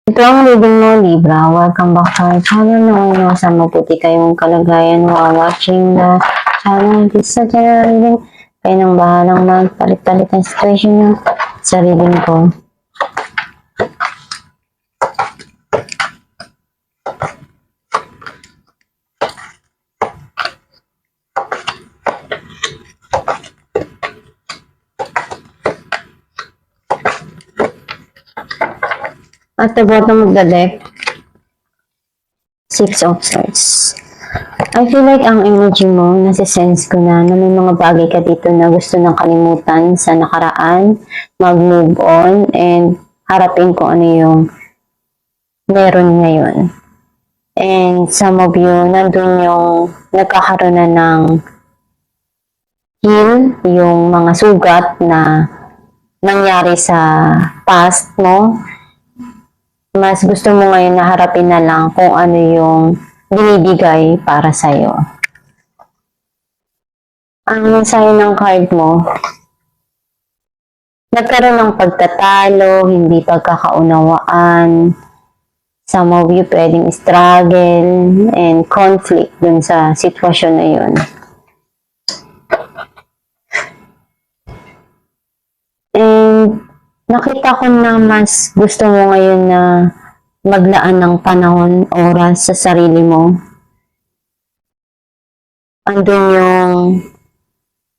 Ito ang reading mo, Libra. Welcome back to our channel. Nauna sa mabuti kayong kalagayan while watching the channel. This is a general reading. Kayo nang bahalang magpalit-palit ang situation nyo sa reading ko. At the bottom of the deck, Six of Swords. I feel like ang energy mo, nasisense ko na may mga bagay ka dito na gusto nang kalimutan sa nakaraan, mag-move on, and harapin kung ano yung meron ngayon. And some of you, nandun yung nagkakaroon na ng heal, yung mga sugat na nangyari sa past mo. Mas gusto mo ngayon na harapin na lang kung ano yung binibigay para sa'yo. Ang mensahe ng card mo, nagkaroon ng pagtatalo, hindi pagkakaunawaan. Some of you pwedeng struggle and conflict dun sa sitwasyon na yun. And nakita ko na mas gusto mo ngayon na maglaan ng panahon, oras sa sarili mo. Andun yung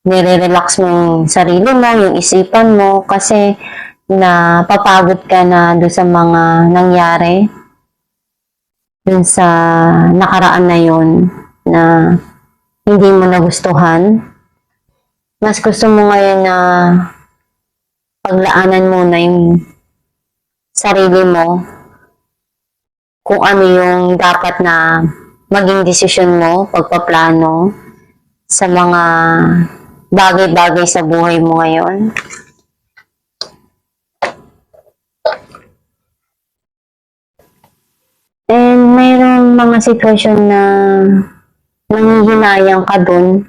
nire-relax mo yung sarili mo, yung isipan mo, kasi napapagod ka na doon sa mga nangyari, doon sa nakaraan na yun, na hindi mo nagustuhan. Mas gusto mo ngayon na paglaanan muna yung sarili mo kung ano yung dapat na maging desisyon mo, pagpaplano sa mga bagay-bagay sa buhay mo ngayon. And mayroong mga sitwasyon na nanghihinayang ka dun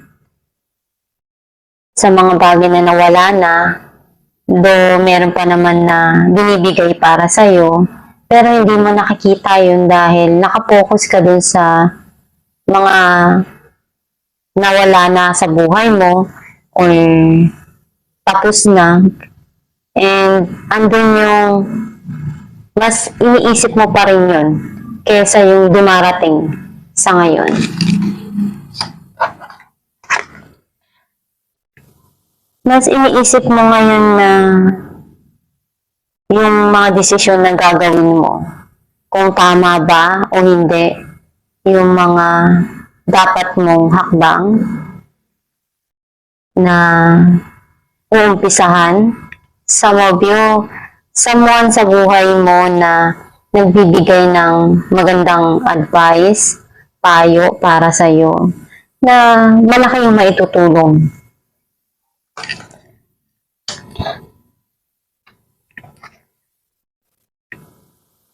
sa mga bagay na nawala na, though meron pa naman na binibigay para sa'yo, pero hindi mo nakikita yun dahil nakapokus ka dun sa mga nawala na sa buhay mo or tapos na. And andun yung mas iniisip mo pa rin yun kesa yung dumarating sa ngayon. Mas iniisip mo ngayon na yung mga desisyon na gagawin mo, kung tama ba o hindi, yung mga dapat mong hakbang na uumpisahan. Some of you, someone sa buhay mo na nagbibigay ng magandang advice, payo para sa'yo, na malaki yung maitutulong.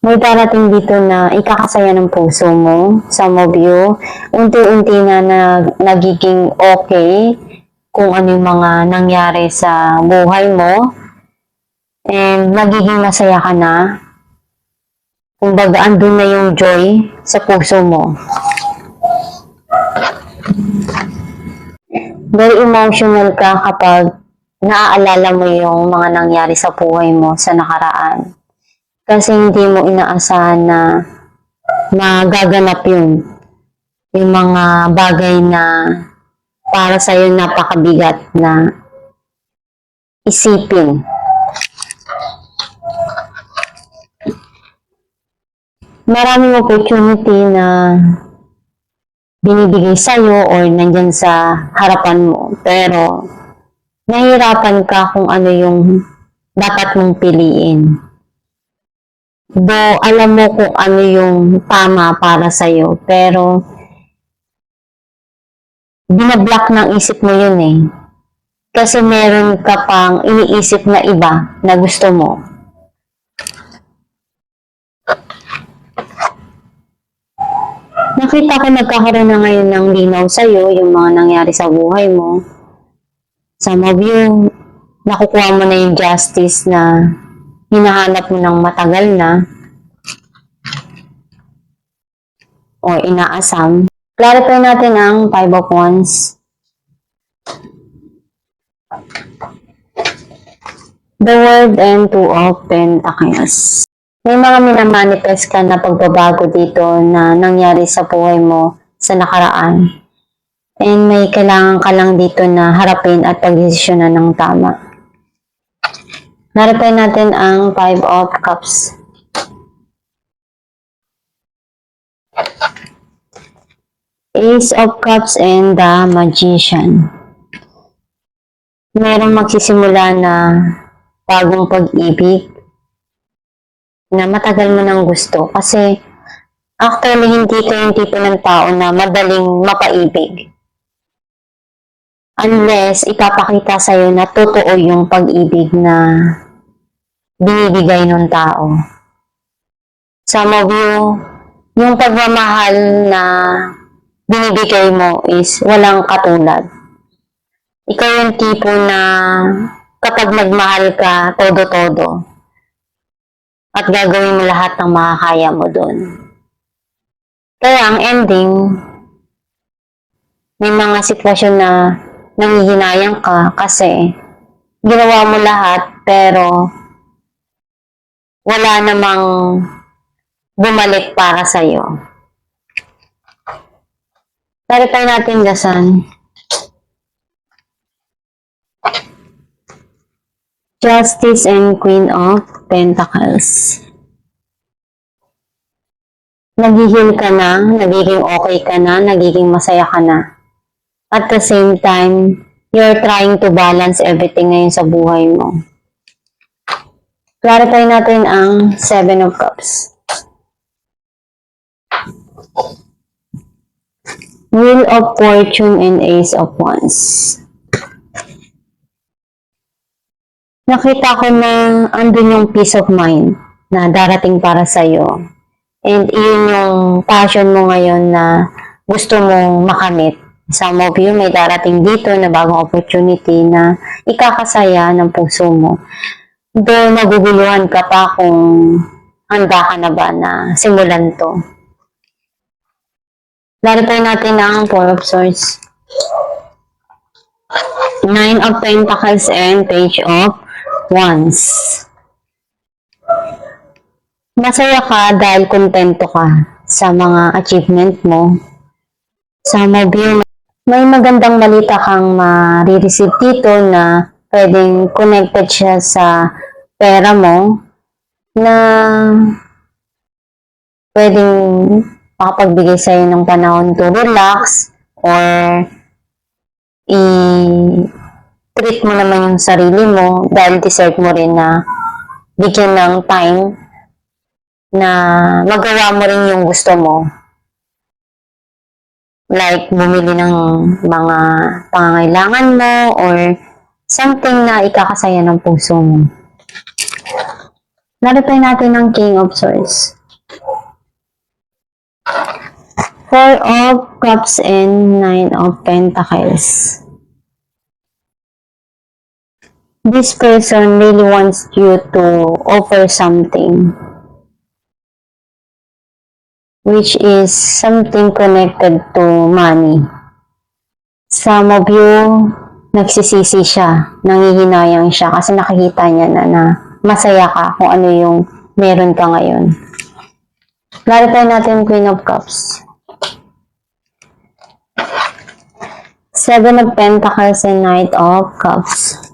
May darating dito na ikakasaya ng puso mo. Some of you, unti-unti na nagiging okay kung ano yung mga nangyari sa buhay mo. And nagiging masaya ka na. Kumbaga, andun na yung joy sa puso mo. Very emotional ka kapag naaalala mo yung mga nangyari sa buhay mo sa nakaraan. Kasi hindi mo inaasahan na magaganap yun. Yung mga bagay na para sa'yo napakabigat na isipin. Maraming opportunity na binibigay sa'yo or nandyan sa harapan mo. Pero nahihirapan ka kung ano yung dapat mong piliin. Though alam mo kung ano yung tama para sa'yo, pero binablock ng isip mo yun eh. Kasi meron ka pang iniisip na iba na gusto mo. Nakita ko nagkakaroon na ngayon ng linaw sa'yo, yung mga nangyari sa buhay mo. Some of you, nakukuha mo na yung justice na hinahanap mo ng matagal na. o inaasam. Clarify natin ang Five of Wands, the World, and Two of Pentacles. May mga minamanifest ka na pagbabago dito na nangyari sa buhay mo sa nakaraan. And may kailangan ka lang dito na harapin at pagdesisyonan ng tama. Narapin natin ang Five of Cups. Ace of Cups and the Magician. Merong magsisimula na bagong pag-ibig na matagal mo nang gusto. Kasi actually hindi ka yung tipo ng tao na madaling mapaibig. Unless ipapakita sa'yo na totoo yung pag-ibig na binibigay ng tao. Some of you, yung pagmamahal na binibigay mo is walang katulad. Ikaw yung tipo na kapag nagmahal ka, todo-todo. At gagawin mo lahat ng makakaya mo doon. Kaya ang ending, may mga sitwasyon na nangihinayang ka kasi ginawa mo lahat pero wala namang bumalik para sa'yo. Clarify natin the Sun. Justice and Queen of Pentacles. Nag-heal ka na, nagiging okay ka na, nagiging masaya ka na. At the same time, you're trying to balance everything ngayon sa buhay mo. Clarify natin ang Seven of Cups. Wheel of Fortune and Ace of Wands. Nakita ko na andun yung peace of mind na darating para sa'yo. And yun yung passion mo ngayon na gusto mong makamit. Some of you may darating dito na bagong opportunity na ikakasaya ng puso mo. Though naguguluhan ka pa kung handa ka na ba na simulan to. Clarify natin ang Four of Swords. Nine of Pentacles and Page of Wands. Masaya ka dahil kontento ka sa mga achievement mo. Some of you, may magandang balita kang ma-receive dito na pwedeng connected siya sa pera mo na pwedeng makapagbigay sa'yo ng panahon to relax or i-treat mo naman yung sarili mo dahil deserve mo rin na bigyan ng time na magawa mo rin yung gusto mo. Like, bumili ng mga pangangailangan mo or something na ikakasaya ng puso mo. Narapay natin ang King of Swords. Four of Cups and Nine of Pentacles. This person really wants you to offer something, which is something connected to money. Some of you, nagsisisi siya, nangihinayang siya kasi nakikita niya na masaya ka kung ano yung meron ka ngayon. Clarify natin Queen of Cups. Seven of Pentacles and Knight of Cups.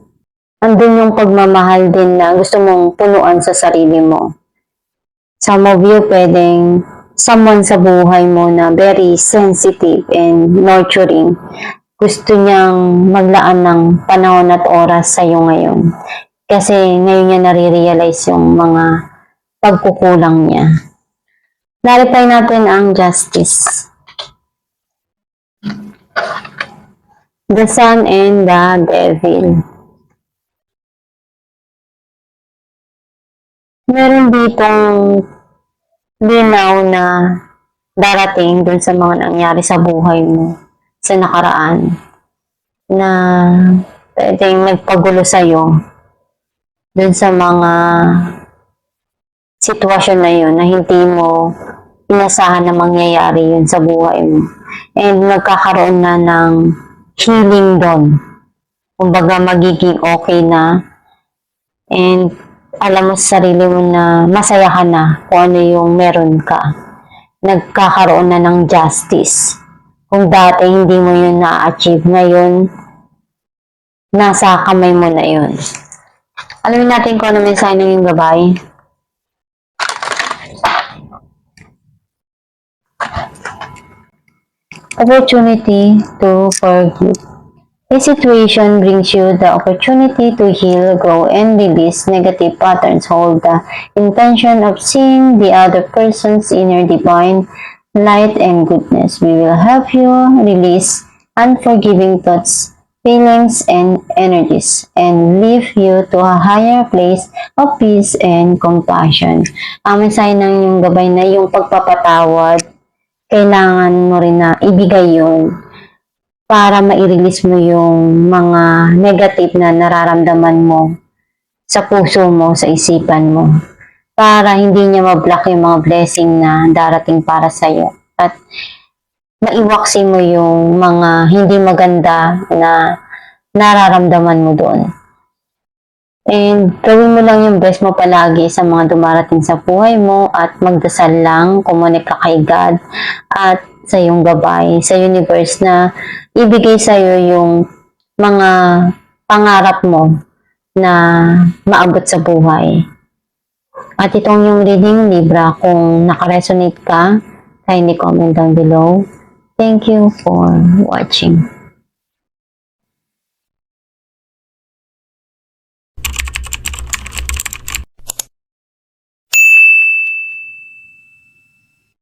Andun yung pagmamahal din na gusto mong punuan sa sarili mo. Some of you pwedeng someone sa buhay mo na very sensitive and nurturing. Gusto niyang maglaan ng panahon at oras sa iyo ngayon. Kasi ngayon niya nare-realize yung mga pagkukulang niya. Clarify natin ang Justice. The Sun and the Devil. Meron ditong linaw na darating dun sa mga nangyari sa buhay mo sa nakaraan na pwedeng nagpagulo sa'yo dun sa mga sitwasyon na yun na hindi mo inasahan na mangyayari yun sa buhay mo. And magkakaroon na ng healing doon. Kumbaga, magiging okay na. And alam mo sa sarili mo na masaya ka na kung ano yung meron ka. Nagkakaroon na ng justice. Kung dati hindi mo yun na-achieve, ngayon, nasa kamay mo na yun. Alamin natin kung ano mensahe ng yung gabay. Opportunity to forgive. A situation brings you the opportunity to heal, grow, and release negative patterns. Hold the intention of seeing the other person's inner divine light and goodness. We will help you release unforgiving thoughts, feelings, and energies, and lift you to a higher place of peace and compassion. Ang mensahe ng yung gabay na yung pagpapatawad, kailangan mo rin na ibigay yun para ma-release mo yung mga negative na nararamdaman mo sa puso mo, sa isipan mo. Para hindi niya ma-block yung mga blessing na darating para sa'yo. At maiwaksi mo yung mga hindi maganda na nararamdaman mo doon. And gawin mo lang yung best mo palagi sa mga dumarating sa buhay mo at magdasal lang, kumunik ka kay God at sa iyong gabay, sa universe na ibigay sa iyo yung mga pangarap mo na maabot sa buhay. At itong yung reading Libra, kung nakaresonate ka, kindly comment down below. Thank you for watching.